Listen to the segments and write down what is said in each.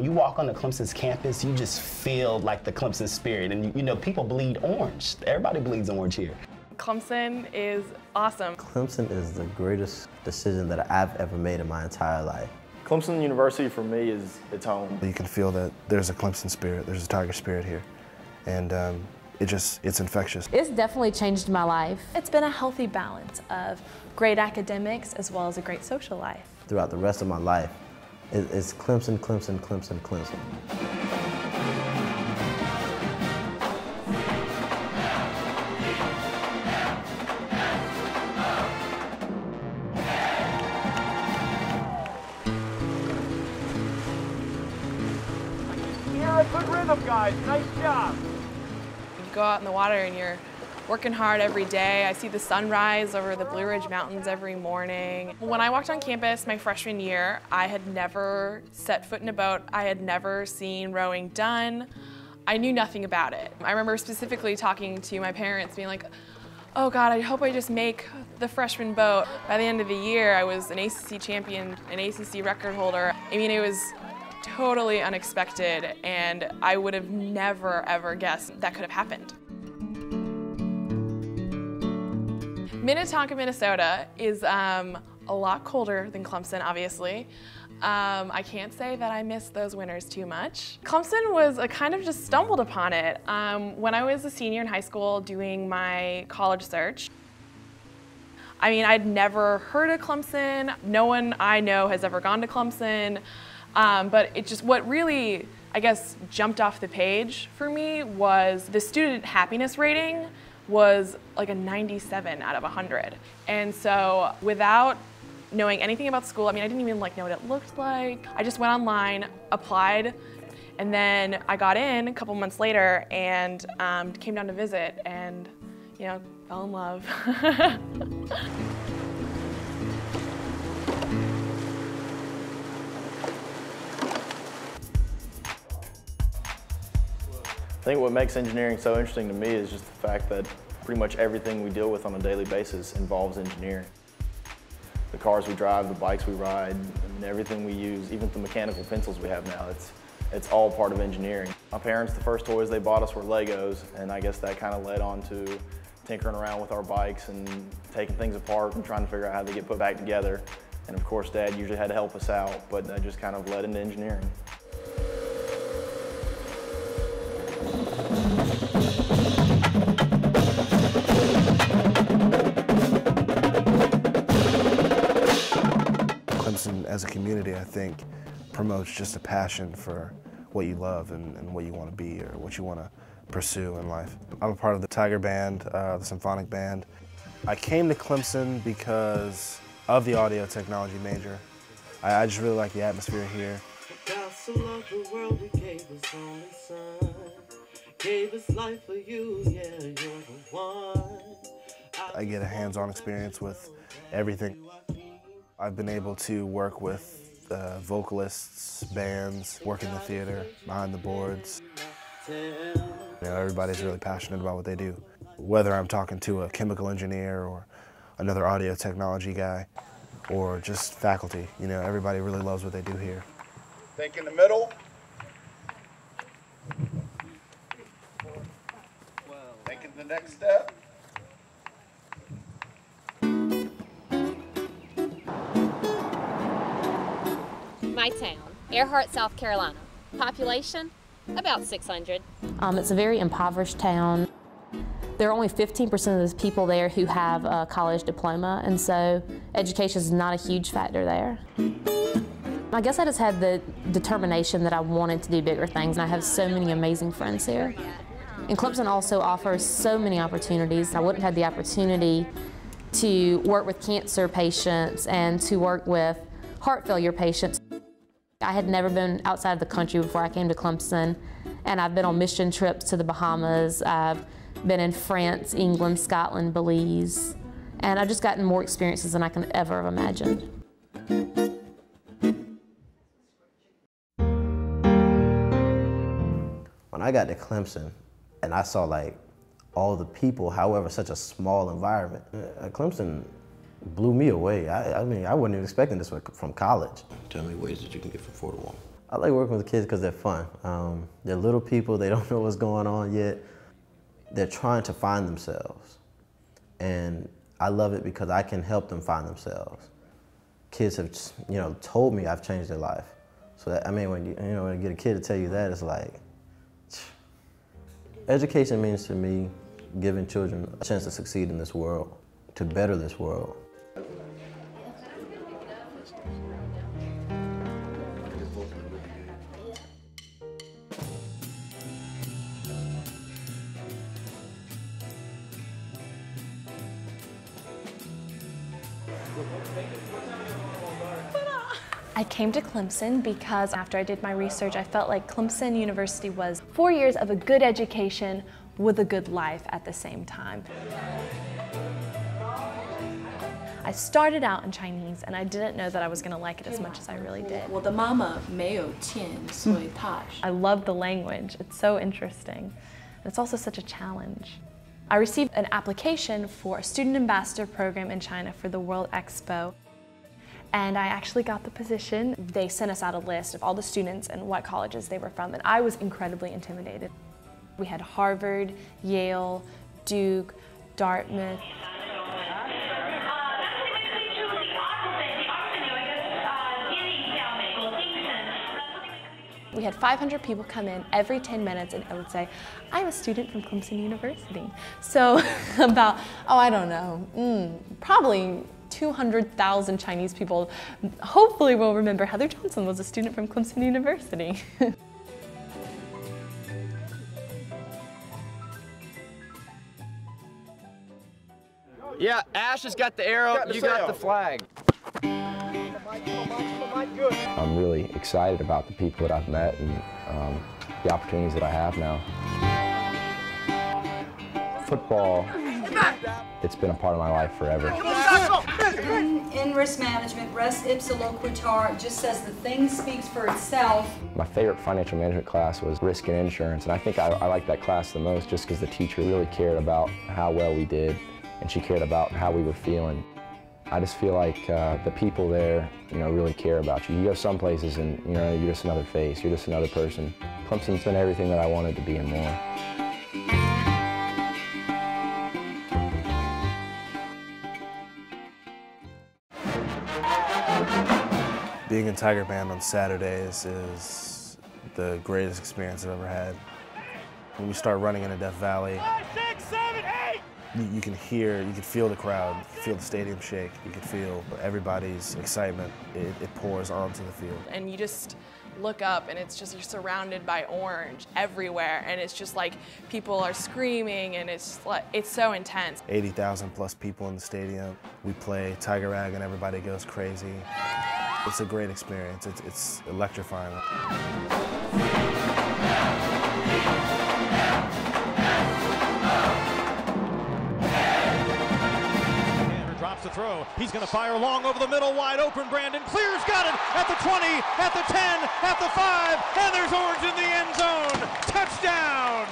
you walk onto Clemson's campus, you just feel like the Clemson spirit. And you know, people bleed orange. Everybody bleeds orange here. Clemson is awesome. Clemson is the greatest decision that I've ever made in my entire life. Clemson University for me is its home. You can feel that there's a Clemson spirit, there's a Tiger spirit here. And it's infectious. It's definitely changed my life. It's been a healthy balance of great academics as well as a great social life. Throughout the rest of my life, it's Clemson, Clemson, Clemson, Clemson. You're a good rhythm, guys. Nice job. You go out in the water and you're working hard every day. I see the sunrise over the Blue Ridge Mountains every morning. When I walked on campus my freshman year, I had never set foot in a boat. I had never seen rowing done. I knew nothing about it. I remember specifically talking to my parents, being like, oh God, I hope I just make the freshman boat. By the end of the year, I was an ACC champion, an ACC record holder. I mean, it was totally unexpected, and I would have never, ever guessed that could have happened. Minnetonka, Minnesota is a lot colder than Clemson, obviously. I can't say that I miss those winters too much. Clemson was kind of just stumbled upon it. When I was a senior in high school doing my college search, I mean, I'd never heard of Clemson. No one I know has ever gone to Clemson. But it just, what really, I guess, jumped off the page for me was the student happiness rating was like a 97 out of 100. And so without knowing anything about school, I mean, I didn't even know what it looked like. I just went online, applied, and then I got in a couple months later and came down to visit and, you know, fell in love. I think what makes engineering so interesting to me is just the fact that pretty much everything we deal with on a daily basis involves engineering. The cars we drive, the bikes we ride, I mean, everything we use, even the mechanical pencils we have now, it's all part of engineering. My parents, the first toys they bought us were Legos, and I guess that kind of led on to tinkering around with our bikes and taking things apart and trying to figure out how they get put back together. And of course, Dad usually had to help us out, but that just kind of led into engineering. Clemson as a community, I think, promotes just a passion for what you love and what you want to be or what you want to pursue in life. I'm a part of the Tiger Band, the symphonic band. I came to Clemson because of the audio technology major. I just really like the atmosphere here. I get a hands-on experience with everything. I've been able to work with vocalists, bands, work in the theater, behind the boards. You know, everybody's really passionate about what they do. Whether I'm talking to a chemical engineer or another audio technology guy or just faculty, you know, everybody really loves what they do here. Think in the middle. Thinking the next step. My town, Earhart, South Carolina. Population, about 600. It's a very impoverished town. There are only 15% of the people there who have a college diploma, and so education is not a huge factor there. I guess I just had the determination that I wanted to do bigger things, and I have so many amazing friends here. And Clemson also offers so many opportunities. I wouldn't have had the opportunity to work with cancer patients and to work with heart failure patients. I had never been outside of the country before I came to Clemson, and I've been on mission trips to the Bahamas. I've been in France, England, Scotland, Belize, and I've just gotten more experiences than I can ever have imagined. When I got to Clemson and I saw like all the people, however, such a small environment, Clemson blew me away. I mean, I wasn't even expecting this from college. Tell me ways that you can get from 4 to 1. I like working with kids because they're fun. They're little people, they don't know what's going on yet. They're trying to find themselves. And I love it because I can help them find themselves. Kids have, told me I've changed their life. So that, when you get a kid to tell you that, it's like, education means to me giving children a chance to succeed in this world, to better this world. I came to Clemson because after I did my research, I felt like Clemson University was 4 years of a good education with a good life at the same time. I started out in Chinese and I didn't know that I was going to like it as much as I really did. I love the language. It's so interesting. And it's also such a challenge. I received an application for a student ambassador program in China for the World Expo. And I actually got the position. They sent us out a list of all the students and what colleges they were from, and I was incredibly intimidated. We had Harvard, Yale, Duke, Dartmouth. We had 500 people come in every 10 minutes and I would say, I'm a student from Clemson University. So about, I don't know, probably 200,000 Chinese people hopefully will remember Heather Johnson was a student from Clemson University. Yeah, Ash has got the arrow, you got the flag. I'm really excited about the people that I've met and the opportunities that I have now. Football, it's been a part of my life forever. In risk management, res ipsa loquitur just says the thing speaks for itself. My favorite financial management class was risk and insurance, and I think I liked that class the most just because the teacher really cared about how well we did, and she cared about how we were feeling. I just feel like the people there, really care about you. You go some places and, you're just another face, you're just another person. Clemson's been everything that I wanted to be and more. Being in Tiger Band on Saturdays is the greatest experience I've ever had. When we start running into Death Valley, 5, 6, 7, 8! You can feel the crowd, you can feel the stadium shake, you can feel everybody's excitement. It pours onto the field. And you just look up and it's just, you're surrounded by orange everywhere, and it's just like people are screaming and it's so intense. 80,000 plus people in the stadium. We play Tiger Rag and everybody goes crazy. It's a great experience. It's electrifying. Drops the throw. He's going to fire long over the middle, wide open. Brandon clears, got it at the 20, at the 10, at the 5, and there's Orange in the end zone. Touchdown!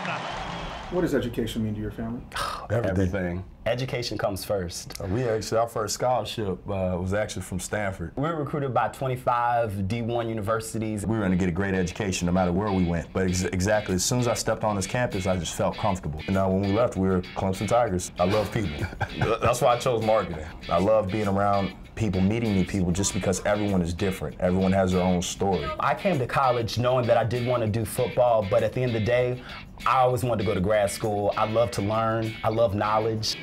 What does education mean to your family? Everything. Education comes first. Our first scholarship was actually from Stanford. We were recruited by 25 D1 universities. We were going to get a great education no matter where we went. But exactly, as soon as I stepped on this campus, I just felt comfortable. And now when we left, we were Clemson Tigers. I love people. That's why I chose marketing. I love being around people, meeting new people, just because everyone is different. Everyone has their own story. I came to college knowing that I did want to do football, but at the end of the day, I always wanted to go to grad school. I love to learn. I love knowledge.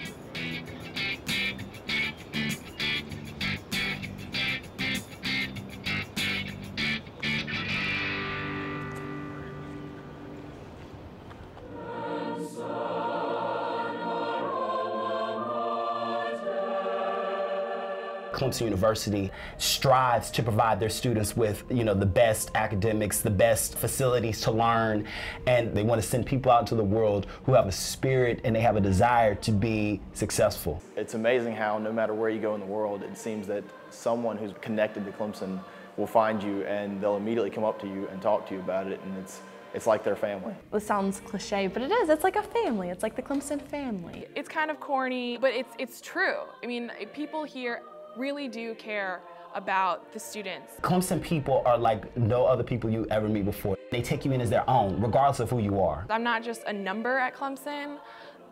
Clemson University strives to provide their students with, the best academics, the best facilities to learn, and they want to send people out into the world who have a spirit and they have a desire to be successful. It's amazing how no matter where you go in the world, it seems that someone who's connected to Clemson will find you and they'll immediately come up to you and talk to you about it, and it's like their family. It sounds cliche, but it is. It's like a family. It's like the Clemson family. It's kind of corny, but it's true. I mean, people here really do care about the students. Clemson people are like no other people you ever meet before. They take you in as their own, regardless of who you are. I'm not just a number at Clemson,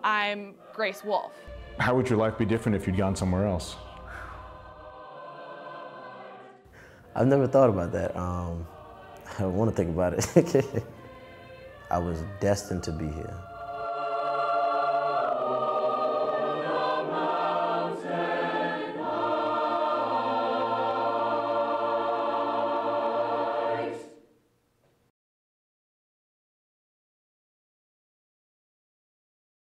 I'm Grace Wolf. How would your life be different if you'd gone somewhere else? I've never thought about that. I don't want to think about it. I was destined to be here.